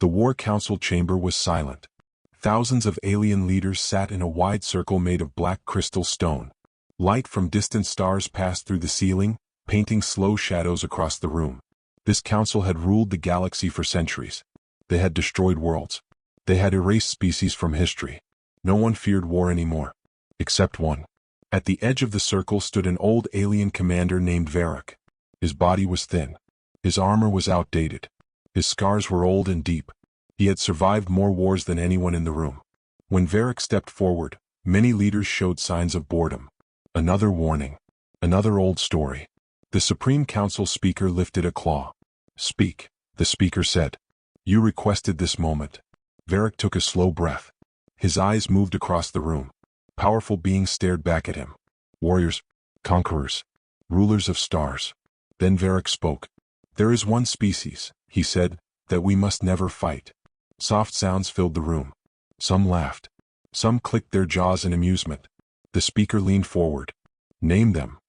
The War Council chamber was silent. Thousands of alien leaders sat in a wide circle made of black crystal stone. Light from distant stars passed through the ceiling, painting slow shadows across the room. This council had ruled the galaxy for centuries. They had destroyed worlds. They had erased species from history. No one feared war anymore. Except one. At the edge of the circle stood an old alien commander named Varric. His body was thin. His armor was outdated. His scars were old and deep. He had survived more wars than anyone in the room. When Varric stepped forward, many leaders showed signs of boredom. Another warning. Another old story. The Supreme Council speaker lifted a claw. "Speak," the speaker said. "You requested this moment." Varric took a slow breath. His eyes moved across the room. Powerful beings stared back at him. Warriors, conquerors, rulers of stars. Then Varric spoke. "There is one species," he said, "that we must never fight." Soft sounds filled the room. Some laughed. Some clicked their jaws in amusement. The speaker leaned forward. "Name them."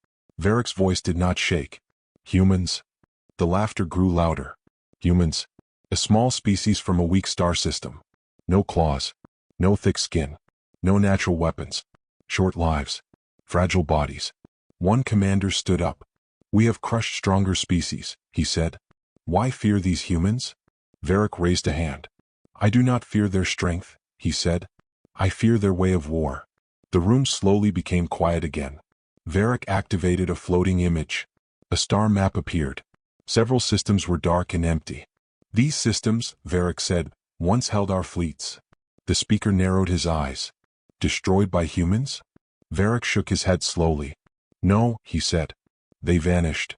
Varric's voice did not shake. "Humans." The laughter grew louder. "Humans. A small species from a weak star system. No claws. No thick skin. No natural weapons. Short lives. Fragile bodies." One commander stood up. "We have crushed stronger species," he said. "Why fear these humans?" Varric raised a hand. "I do not fear their strength," he said. "I fear their way of war." The room slowly became quiet again. Varric activated a floating image. A star map appeared. Several systems were dark and empty. "These systems," Varric said, "once held our fleets." The speaker narrowed his eyes. "Destroyed by humans?" Varric shook his head slowly. "No," he said. "They vanished."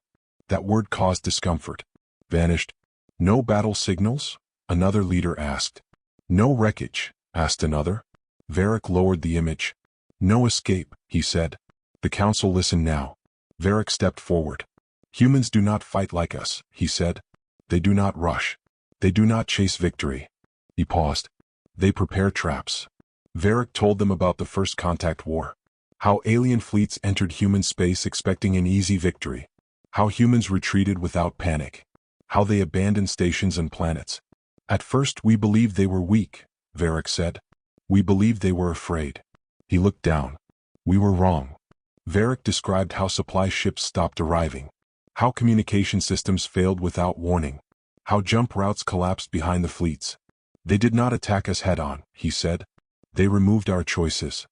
That word caused discomfort. "Vanished? No battle signals?" another leader asked. "No wreckage?" asked another. Varric lowered the image. "No escape," he said. The council listened now. Varric stepped forward. "Humans do not fight like us," he said. "They do not rush. They do not chase victory." He paused. "They prepare traps." Varric told them about the First Contact War. How alien fleets entered human space expecting an easy victory. How humans retreated without panic. How they abandoned stations and planets. "At first we believed they were weak," Varric said. "We believed they were afraid." He looked down. "We were wrong." Varric described how supply ships stopped arriving. How communication systems failed without warning. How jump routes collapsed behind the fleets. "They did not attack us head-on," he said. "They removed our choices."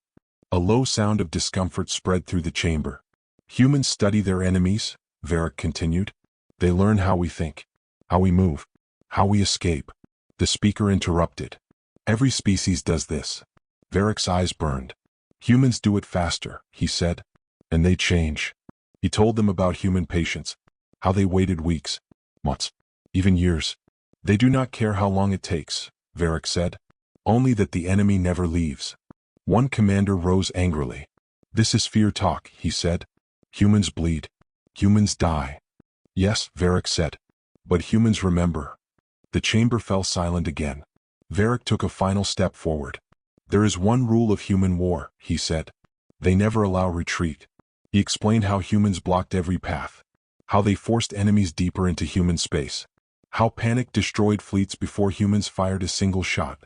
A low sound of discomfort spread through the chamber. "Humans study their enemies," Varric continued. "They learn how we think, how we move, how we escape." The speaker interrupted. "Every species does this." Varric's eyes burned. "Humans do it faster," he said. "And they change." He told them about human patience. How they waited weeks, months, even years. "They do not care how long it takes," Varric said. "Only that the enemy never leaves." One commander rose angrily. "This is fear talk," he said. "Humans bleed. Humans die." "Yes," Varric said. "But humans remember." The chamber fell silent again. Varric took a final step forward. "There is one rule of human war," he said. "They never allow retreat." He explained how humans blocked every path. How they forced enemies deeper into human space. How panic destroyed fleets before humans fired a single shot.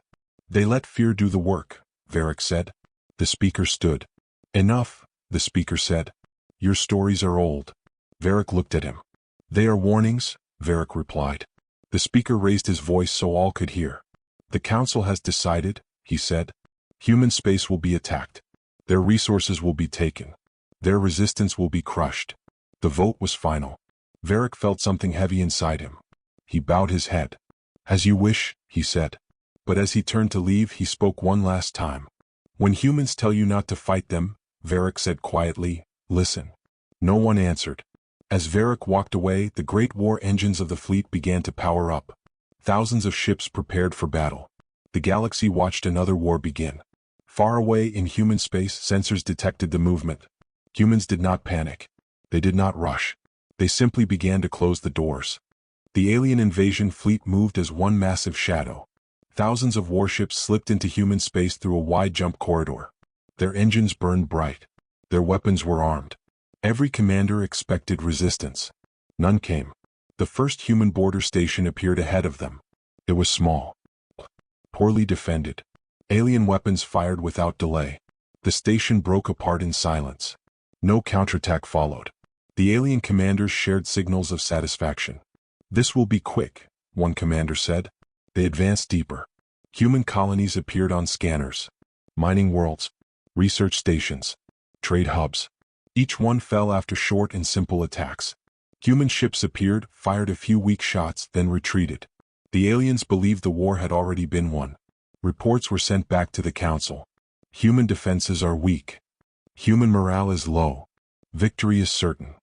"They let fear do the work," Varric said. The speaker stood. "Enough," the speaker said. "Your stories are old." Varric looked at him. "They are warnings," Varric replied. The speaker raised his voice so all could hear. "The council has decided," he said. "Human space will be attacked. Their resources will be taken. Their resistance will be crushed." The vote was final. Varric felt something heavy inside him. He bowed his head. "As you wish," he said. But as he turned to leave, he spoke one last time. "When humans tell you not to fight them," Varric said quietly, "listen." No one answered. As Varric walked away, the great war engines of the fleet began to power up. Thousands of ships prepared for battle. The galaxy watched another war begin. Far away in human space, sensors detected the movement. Humans did not panic. They did not rush. They simply began to close the doors. The alien invasion fleet moved as one massive shadow. Thousands of warships slipped into human space through a wide jump corridor. Their engines burned bright. Their weapons were armed. Every commander expected resistance. None came. The first human border station appeared ahead of them. It was small. poorly defended. Alien weapons fired without delay. The station broke apart in silence. No counterattack followed. The alien commanders shared signals of satisfaction. "This will be quick," one commander said. They advanced deeper. Human colonies appeared on scanners. Mining worlds, research stations, trade hubs. Each one fell after short and simple attacks. Human ships appeared, fired a few weak shots, then retreated. The aliens believed the war had already been won. Reports were sent back to the Council. Human defenses are weak. Human morale is low. Victory is certain.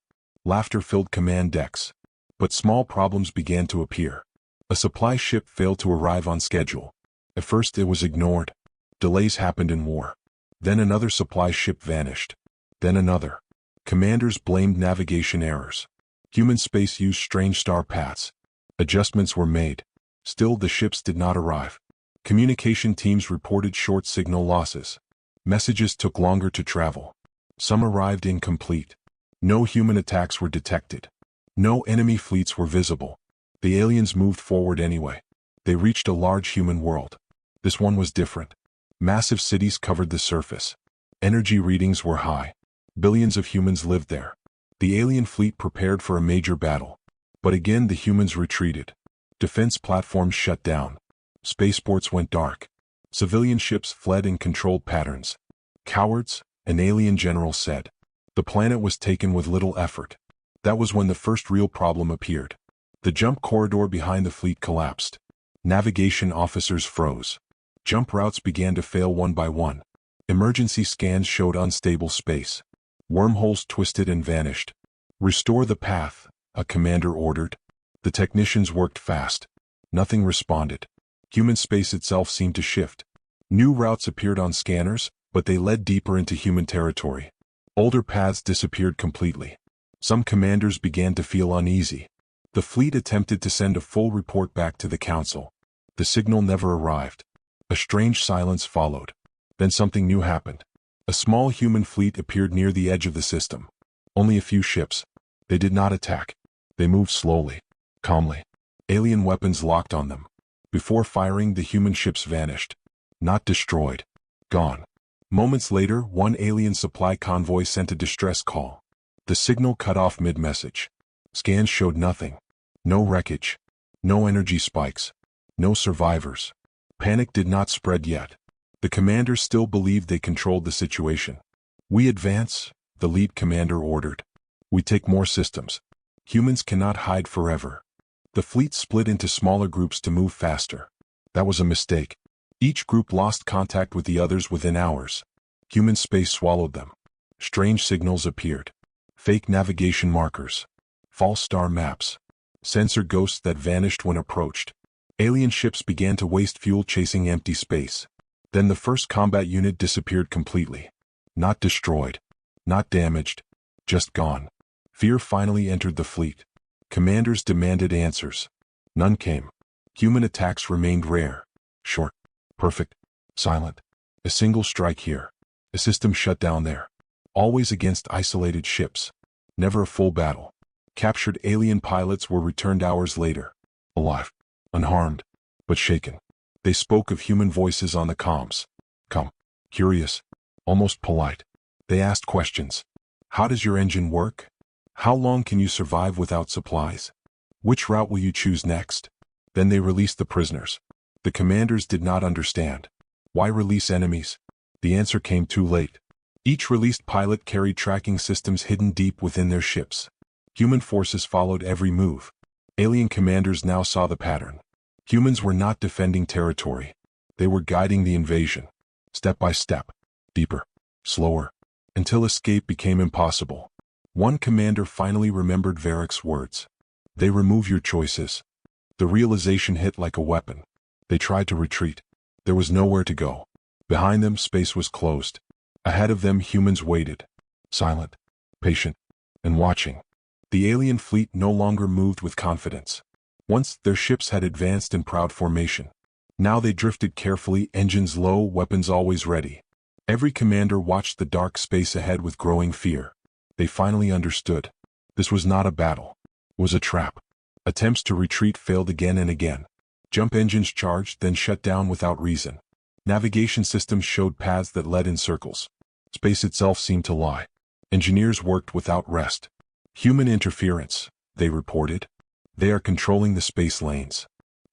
Laughter filled command decks. But small problems began to appear. A supply ship failed to arrive on schedule. At first it was ignored. Delays happened in war. Then another supply ship vanished. Then another. Commanders blamed navigation errors. Human space used strange star paths. Adjustments were made. Still the ships did not arrive. Communication teams reported short signal losses. Messages took longer to travel. Some arrived incomplete. No human attacks were detected. No enemy fleets were visible. The aliens moved forward anyway. They reached a large human world. This one was different. Massive cities covered the surface. Energy readings were high. Billions of humans lived there. The alien fleet prepared for a major battle. But again the humans retreated. Defense platforms shut down. Spaceports went dark. Civilian ships fled in controlled patterns. "Cowards," an alien general said. The planet was taken with little effort. That was when the first real problem appeared. The jump corridor behind the fleet collapsed. Navigation officers froze. Jump routes began to fail one by one. Emergency scans showed unstable space. Wormholes twisted and vanished. "Restore the path," a commander ordered. The technicians worked fast. Nothing responded. Human space itself seemed to shift. New routes appeared on scanners, but they led deeper into human territory. Older paths disappeared completely. Some commanders began to feel uneasy. The fleet attempted to send a full report back to the Council. The signal never arrived. A strange silence followed. Then something new happened. A small human fleet appeared near the edge of the system. Only a few ships. They did not attack. They moved slowly, calmly. Alien weapons locked on them. Before firing, the human ships vanished. Not destroyed. Gone. Moments later, one alien supply convoy sent a distress call. The signal cut off mid-message. Scans showed nothing. No wreckage. No energy spikes. No survivors. Panic did not spread yet. The commanders still believed they controlled the situation. "We advance," the lead commander ordered. "We take more systems. Humans cannot hide forever." The fleet split into smaller groups to move faster. That was a mistake. Each group lost contact with the others within hours. Human space swallowed them. Strange signals appeared. Fake navigation markers. False star maps. Sensor ghosts that vanished when approached. Alien ships began to waste fuel chasing empty space. Then the first combat unit disappeared completely. Not destroyed. Not damaged. Just gone. Fear finally entered the fleet. Commanders demanded answers. None came. Human attacks remained rare. Short. Perfect. Silent. A single strike here. A system shut down there. Always against isolated ships. Never a full battle. Captured alien pilots were returned hours later. Alive. Unharmed. But shaken. They spoke of human voices on the comms. Calm. Curious. Almost polite. They asked questions. "How does your engine work? How long can you survive without supplies? Which route will you choose next?" Then they released the prisoners. The commanders did not understand. Why release enemies? The answer came too late. Each released pilot carried tracking systems hidden deep within their ships. Human forces followed every move. Alien commanders now saw the pattern. Humans were not defending territory. They were guiding the invasion. Step by step. Deeper. Slower. Until escape became impossible. One commander finally remembered Varick's words. "They remove your choices." The realization hit like a weapon. They tried to retreat. There was nowhere to go. Behind them, space was closed. Ahead of them, humans waited. Silent, patient, and watching. The alien fleet no longer moved with confidence. Once, their ships had advanced in proud formation. Now they drifted carefully, engines low, weapons always ready. Every commander watched the dark space ahead with growing fear. They finally understood. This was not a battle. It was a trap. Attempts to retreat failed again and again. Jump engines charged, then shut down without reason. Navigation systems showed paths that led in circles. Space itself seemed to lie. Engineers worked without rest. Human interference, they reported. They are controlling the space lanes.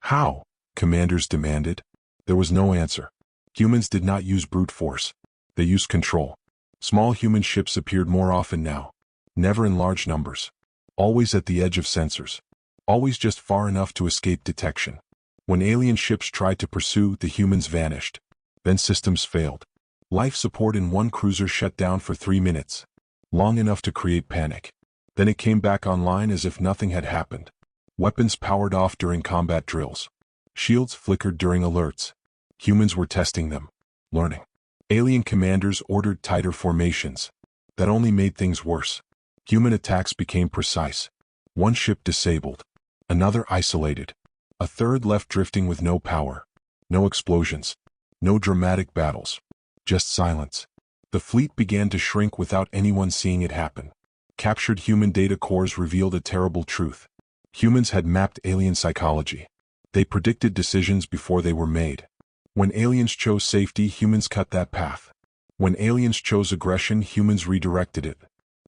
How? Commanders demanded. There was no answer. Humans did not use brute force. They used control. Small human ships appeared more often now. Never in large numbers. Always at the edge of sensors. Always just far enough to escape detection. When alien ships tried to pursue, the humans vanished. Then systems failed. Life support in one cruiser shut down for 3 minutes. Long enough to create panic. Then it came back online as if nothing had happened. Weapons powered off during combat drills. Shields flickered during alerts. Humans were testing them. Learning. Alien commanders ordered tighter formations. That only made things worse. Human attacks became precise. One ship disabled. Another isolated. A third left drifting with no power. No explosions. No dramatic battles. Just silence. The fleet began to shrink without anyone seeing it happen. Captured human data cores revealed a terrible truth. Humans had mapped alien psychology. They predicted decisions before they were made. When aliens chose safety, humans cut that path. When aliens chose aggression, humans redirected it.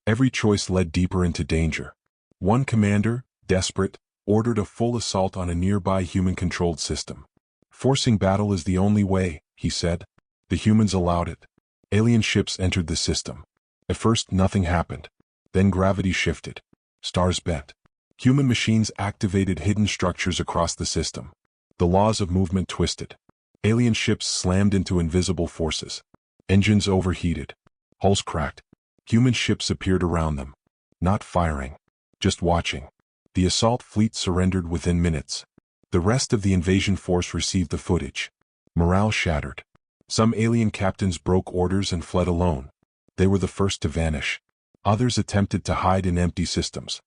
Every choice led deeper into danger. One commander, desperate, ordered a full assault on a nearby human-controlled system. Forcing battle is the only way, he said. The humans allowed it. Alien ships entered the system. At first, nothing happened. Then gravity shifted. Stars bent. Human machines activated hidden structures across the system. The laws of movement twisted. Alien ships slammed into invisible forces. Engines overheated. Hulls cracked. Human ships appeared around them. Not firing. Just watching. The assault fleet surrendered within minutes. The rest of the invasion force received the footage. Morale shattered. Some alien captains broke orders and fled alone. They were the first to vanish. Others attempted to hide in empty systems.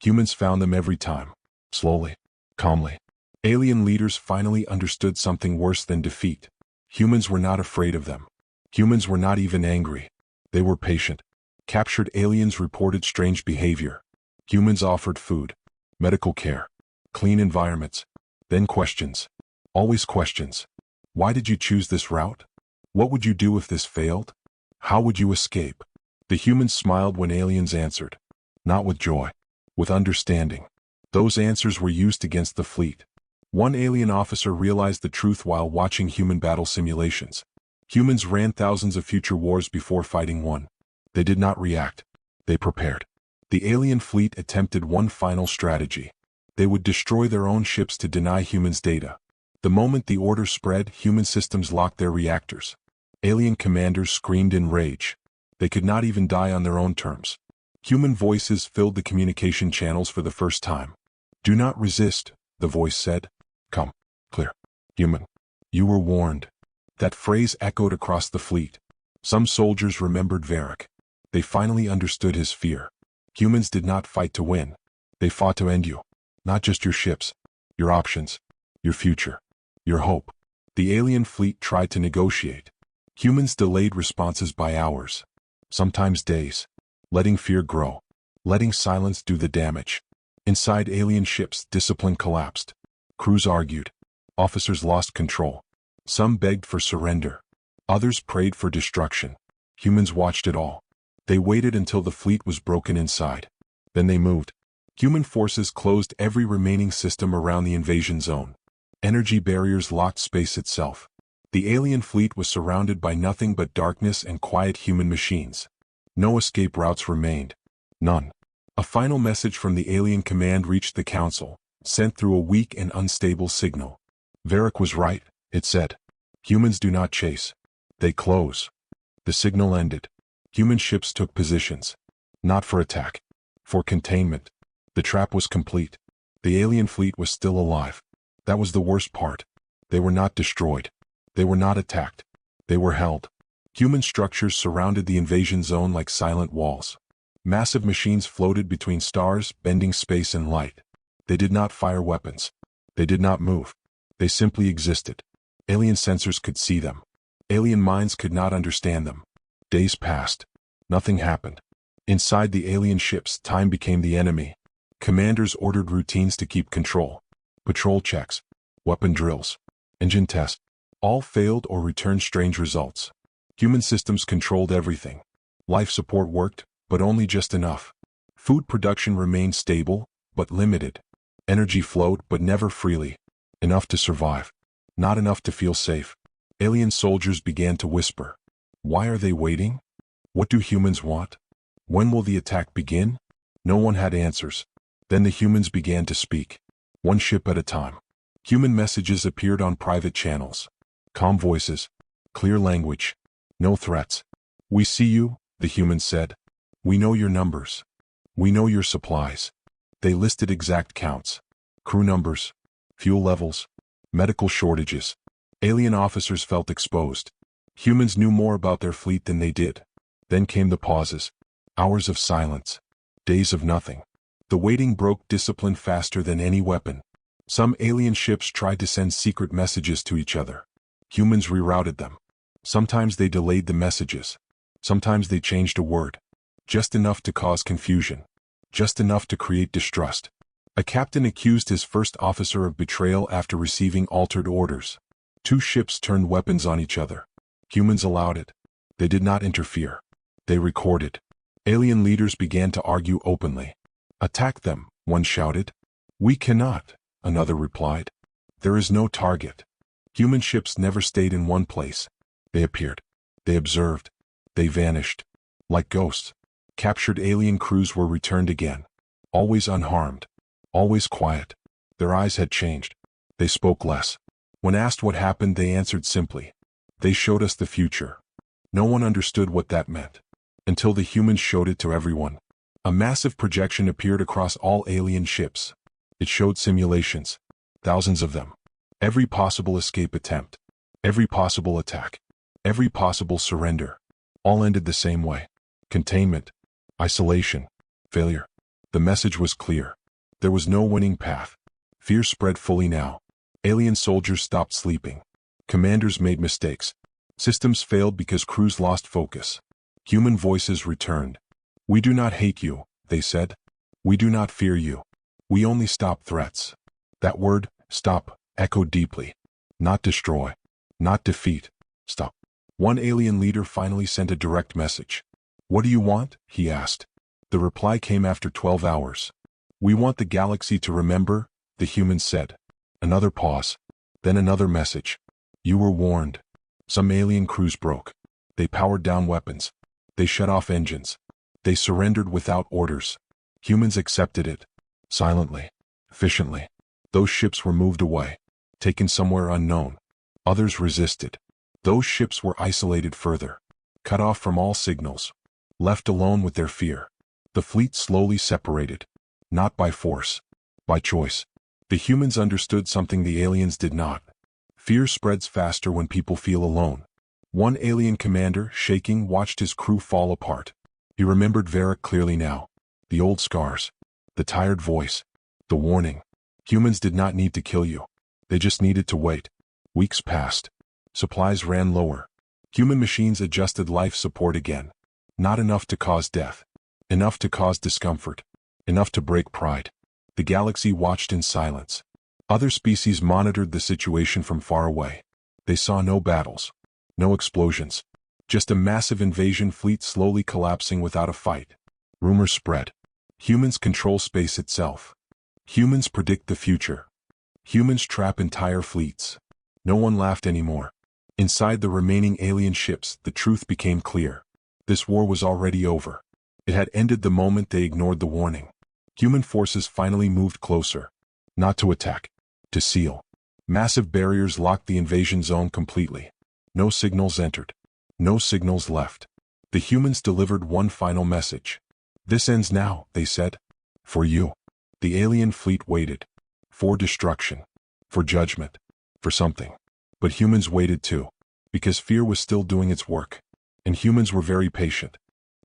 Humans found them every time. Slowly. Calmly. Alien leaders finally understood something worse than defeat. Humans were not afraid of them. Humans were not even angry. They were patient. Captured aliens reported strange behavior. Humans offered food. Medical care. Clean environments. Then questions. Always questions. Why did you choose this route? What would you do if this failed? How would you escape? The humans smiled when aliens answered. Not with joy. With understanding. Those answers were used against the fleet. One alien officer realized the truth while watching human battle simulations. Humans ran thousands of future wars before fighting one. They did not react. They prepared. The alien fleet attempted one final strategy. They would destroy their own ships to deny humans data. The moment the order spread, human systems locked their reactors. Alien commanders screamed in rage. They could not even die on their own terms. Human voices filled the communication channels for the first time. Do not resist, the voice said. Come. Clear. Human. You were warned. That phrase echoed across the fleet. Some soldiers remembered Varric. They finally understood his fear. Humans did not fight to win. They fought to end you. Not just your ships. Your options. Your future. Your hope. The alien fleet tried to negotiate. Humans delayed responses by hours. Sometimes days. Letting fear grow. Letting silence do the damage. Inside alien ships, discipline collapsed. Crews argued. Officers lost control. Some begged for surrender. Others prayed for destruction. Humans watched it all. They waited until the fleet was broken inside. Then they moved. Human forces closed every remaining system around the invasion zone. Energy barriers locked space itself. The alien fleet was surrounded by nothing but darkness and quiet human machines. No escape routes remained. None. A final message from the alien command reached the council, sent through a weak and unstable signal. Varric was right, it said. Humans do not chase. They close. The signal ended. Human ships took positions. Not for attack. For containment. The trap was complete. The alien fleet was still alive. That was the worst part. They were not destroyed. They were not attacked. They were held. Human structures surrounded the invasion zone like silent walls. Massive machines floated between stars, bending space and light. They did not fire weapons. They did not move. They simply existed. Alien sensors could see them. Alien minds could not understand them. Days passed. Nothing happened. Inside the alien ships, time became the enemy. Commanders ordered routines to keep control. Patrol checks. weapon drills, engine tests, all failed or returned strange results. Human systems controlled everything. Life support worked, but only just enough. Food production remained stable, but limited. Energy flowed, but never freely. Enough to survive. Not enough to feel safe. Alien soldiers began to whisper. Why are they waiting? What do humans want? When will the attack begin? No one had answers. Then the humans began to speak. One ship at a time. Human messages appeared on private channels. Calm voices. Clear language. No threats. We see you, the humans said. We know your numbers. We know your supplies. They listed exact counts. Crew numbers. Fuel levels. Medical shortages. Alien officers felt exposed. Humans knew more about their fleet than they did. Then came the pauses. Hours of silence. Days of nothing. The waiting broke discipline faster than any weapon. Some alien ships tried to send secret messages to each other. Humans rerouted them. Sometimes they delayed the messages. Sometimes they changed a word. Just enough to cause confusion. Just enough to create distrust. A captain accused his first officer of betrayal after receiving altered orders. Two ships turned weapons on each other. Humans allowed it. They did not interfere. They recorded. Alien leaders began to argue openly. Attack them, one shouted. We cannot, another replied. There is no target. Human ships never stayed in one place. They appeared. They observed. They vanished. Like ghosts. Captured alien crews were returned again. Always unharmed. Always quiet. Their eyes had changed. They spoke less. When asked what happened, they answered simply. They showed us the future. No one understood what that meant. Until the humans showed it to everyone. A massive projection appeared across all alien ships. It showed simulations. Thousands of them. Every possible escape attempt. Every possible attack. Every possible surrender. All ended the same way. Containment. Isolation. Failure. The message was clear. There was no winning path. Fear spread fully now. Alien soldiers stopped sleeping. Commanders made mistakes. Systems failed because crews lost focus. Human voices returned. We do not hate you, they said. We do not fear you. We only stop threats. That word, stop, echoed deeply. Not destroy. Not defeat. Stop. One alien leader finally sent a direct message. What do you want? He asked. The reply came after 12 hours. We want the galaxy to remember, the humans said. Another pause. Then another message. You were warned. Some alien crews broke. They powered down weapons. They shut off engines. They surrendered without orders. Humans accepted it. Silently. Efficiently. Those ships were moved away. Taken somewhere unknown. Others resisted. Those ships were isolated further. Cut off from all signals. Left alone with their fear. The fleet slowly separated. Not by force. By choice. The humans understood something the aliens did not. Fear spreads faster when people feel alone. One alien commander, shaking, watched his crew fall apart. He remembered Varric clearly now. The old scars. The tired voice. The warning. Humans did not need to kill you. They just needed to wait. Weeks passed. Supplies ran lower. Human machines adjusted life support again. Not enough to cause death. Enough to cause discomfort. Enough to break pride. The galaxy watched in silence. Other species monitored the situation from far away. They saw no battles. No explosions. Just a massive invasion fleet slowly collapsing without a fight. Rumors spread. Humans control space itself. Humans predict the future. Humans trap entire fleets. No one laughed anymore. Inside the remaining alien ships, the truth became clear. This war was already over. It had ended the moment they ignored the warning. Human forces finally moved closer. Not to attack. To seal. Massive barriers locked the invasion zone completely. No signals entered. No signals left. The humans delivered one final message. This ends now, they said. For you. The alien fleet waited. For destruction. For judgment. For something. But humans waited too. Because fear was still doing its work. And humans were very patient.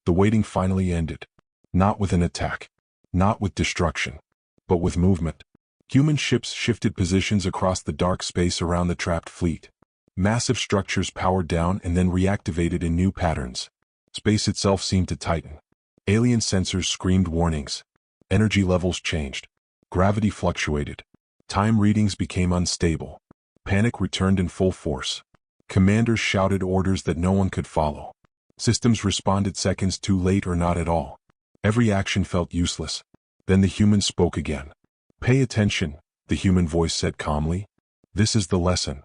The waiting finally ended. Not with an attack. Not with destruction. But with movement. Human ships shifted positions across the dark space around the trapped fleet. Massive structures powered down and then reactivated in new patterns. Space itself seemed to tighten. Alien sensors screamed warnings. Energy levels changed. Gravity fluctuated. Time readings became unstable. Panic returned in full force. Commanders shouted orders that no one could follow. Systems responded seconds too late or not at all. Every action felt useless. Then the human spoke again. "Pay attention," the human voice said calmly. "This is the lesson."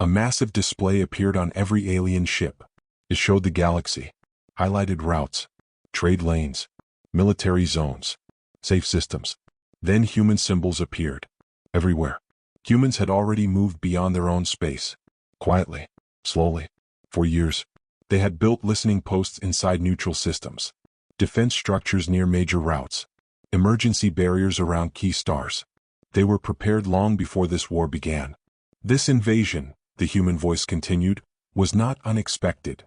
A massive display appeared on every alien ship. It showed the galaxy. Highlighted routes, trade lanes, military zones, safe systems. Then human symbols appeared. Everywhere. Humans had already moved beyond their own space. Quietly, slowly. For years, they had built listening posts inside neutral systems, defense structures near major routes, emergency barriers around key stars. They were prepared long before this war began. This invasion, the human voice continued, was not unexpected.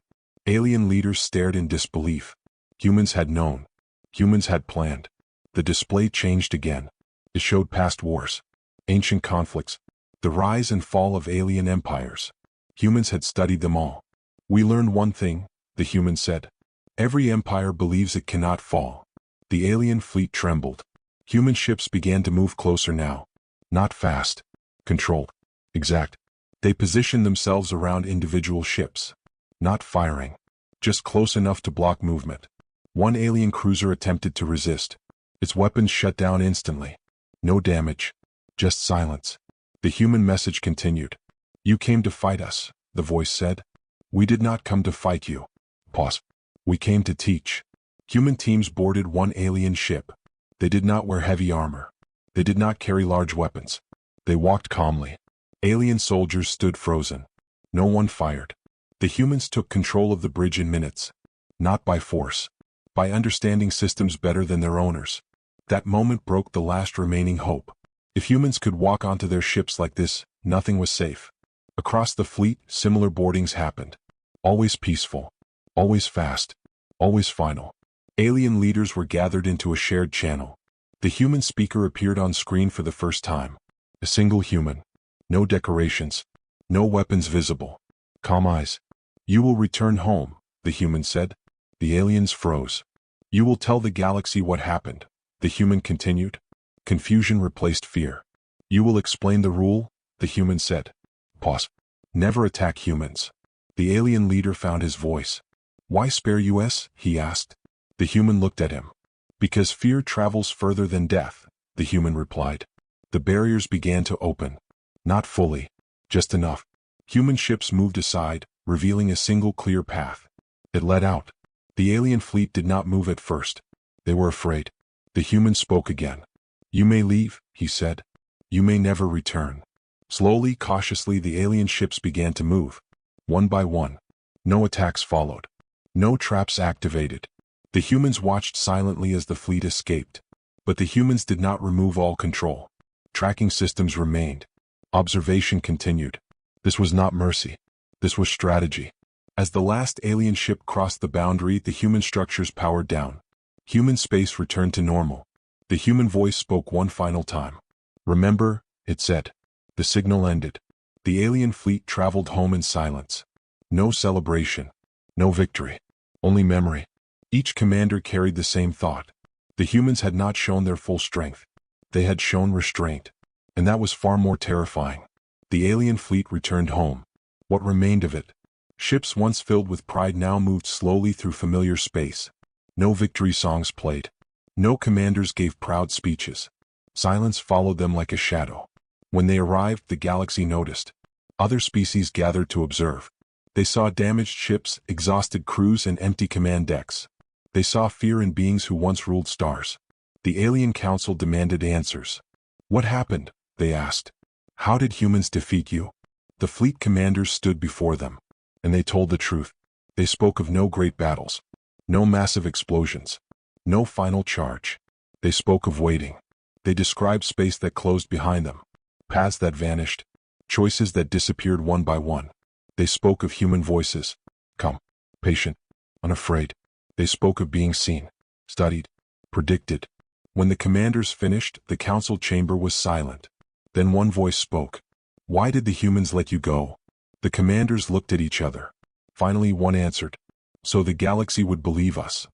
Alien leaders stared in disbelief. Humans had known. Humans had planned. The display changed again. It showed past wars, ancient conflicts, the rise and fall of alien empires. Humans had studied them all. "We learned one thing," the human said. "Every empire believes it cannot fall." The alien fleet trembled. Human ships began to move closer now. Not fast. Controlled. Exact. They positioned themselves around individual ships. Not firing. Just close enough to block movement. One alien cruiser attempted to resist. Its weapons shut down instantly. No damage. Just silence. The human message continued. "You came to fight us," the voice said. "We did not come to fight you." Pause. "We came to teach." Human teams boarded one alien ship. They did not wear heavy armor. They did not carry large weapons. They walked calmly. Alien soldiers stood frozen. No one fired. The humans took control of the bridge in minutes. Not by force. By understanding systems better than their owners. That moment broke the last remaining hope. If humans could walk onto their ships like this, nothing was safe. Across the fleet, similar boardings happened. Always peaceful. Always fast. Always final. Alien leaders were gathered into a shared channel. The human speaker appeared on screen for the first time. A single human. No decorations. No weapons visible. Calm eyes. "You will return home," the human said. The aliens froze. "You will tell the galaxy what happened," the human continued. Confusion replaced fear. "You will explain the rule," the human said. Pause. "Never attack humans." The alien leader found his voice. "Why spare us?" he asked. The human looked at him. "Because fear travels further than death," the human replied. The barriers began to open. Not fully. Just enough. Human ships moved aside, revealing a single clear path. It led out. The alien fleet did not move at first. They were afraid. The human spoke again. "You may leave," he said. "You may never return." Slowly, cautiously, the alien ships began to move. One by one. No attacks followed. No traps activated. The humans watched silently as the fleet escaped. But the humans did not remove all control. Tracking systems remained. Observation continued. This was not mercy. This was strategy. As the last alien ship crossed the boundary, the human structures powered down. Human space returned to normal. The human voice spoke one final time. "Remember," it said. The signal ended. The alien fleet traveled home in silence. No celebration. No victory. Only memory. Each commander carried the same thought. The humans had not shown their full strength. They had shown restraint. And that was far more terrifying. The alien fleet returned home. What remained of it? Ships once filled with pride now moved slowly through familiar space. No victory songs played. No commanders gave proud speeches. Silence followed them like a shadow. When they arrived, the galaxy noticed. Other species gathered to observe. They saw damaged ships, exhausted crews, and empty command decks. They saw fear in beings who once ruled stars. The Alien Council demanded answers. "What happened?" they asked. "How did humans defeat you?" The fleet commanders stood before them. And they told the truth. They spoke of no great battles. No massive explosions. No final charge. They spoke of waiting. They described space that closed behind them. Paths that vanished. Choices that disappeared one by one. They spoke of human voices. Calm. Patient. Unafraid. They spoke of being seen. Studied. Predicted. When the commanders finished, the council chamber was silent. Then one voice spoke. "Why did the humans let you go?" The commanders looked at each other. Finally one answered. "So the galaxy would believe us."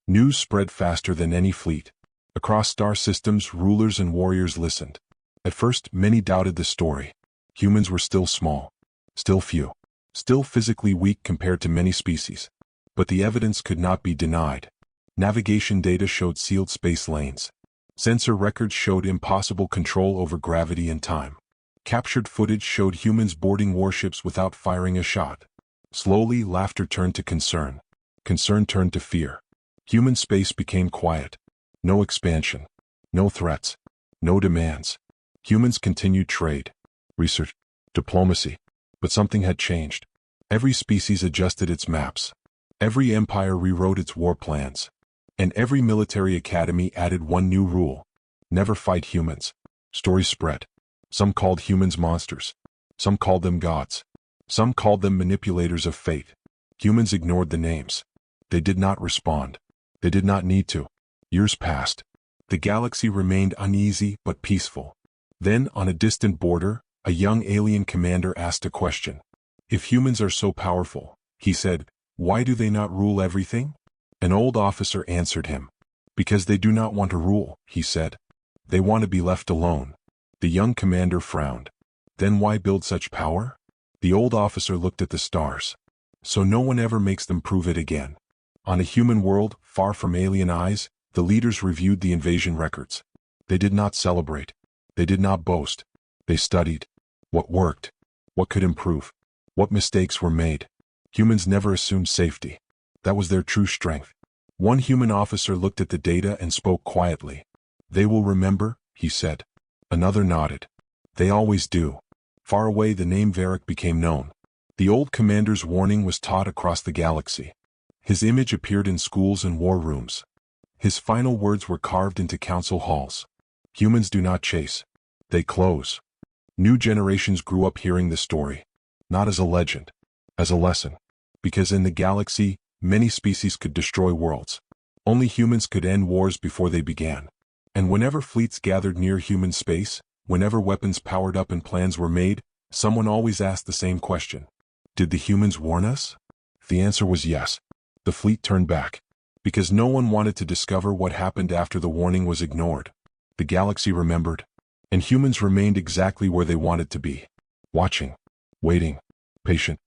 News spread faster than any fleet. Across star systems, rulers and warriors listened. At first, many doubted the story. Humans were still small, still few, still physically weak compared to many species. But the evidence could not be denied. Navigation data showed sealed space lanes. Sensor records showed impossible control over gravity and time. Captured footage showed humans boarding warships without firing a shot. Slowly, laughter turned to concern. Concern turned to fear. Human space became quiet. No expansion. No threats. No demands. Humans continued trade, research, diplomacy. But something had changed. Every species adjusted its maps. Every empire rewrote its war plans. And every military academy added one new rule: never fight humans. Stories spread. Some called humans monsters. Some called them gods. Some called them manipulators of fate. Humans ignored the names. They did not respond. They did not need to. Years passed. The galaxy remained uneasy but peaceful. Then, on a distant border, a young alien commander asked a question. If humans are so powerful, he said, why do they not rule everything? An old officer answered him. Because they do not want to rule, he said. They want to be left alone. The young commander frowned. Then why build such power? The old officer looked at the stars. So no one ever makes them prove it again. On a human world, far from alien eyes, the leaders reviewed the invasion records. They did not celebrate. They did not boast. They studied. What worked? What could improve? What mistakes were made? Humans never assumed safety. That was their true strength. One human officer looked at the data and spoke quietly. They will remember, he said. Another nodded. They always do. Far away, the name Varric became known. The old commander's warning was taught across the galaxy. His image appeared in schools and war rooms. His final words were carved into council halls. Humans do not chase. They close. New generations grew up hearing the story. Not as a legend. As a lesson. Because in the galaxy, many species could destroy worlds. Only humans could end wars before they began. And whenever fleets gathered near human space, whenever weapons powered up and plans were made, someone always asked the same question. Did the humans warn us? The answer was yes. The fleet turned back. Because no one wanted to discover what happened after the warning was ignored. The galaxy remembered. And humans remained exactly where they wanted to be. Watching. Waiting. Patient.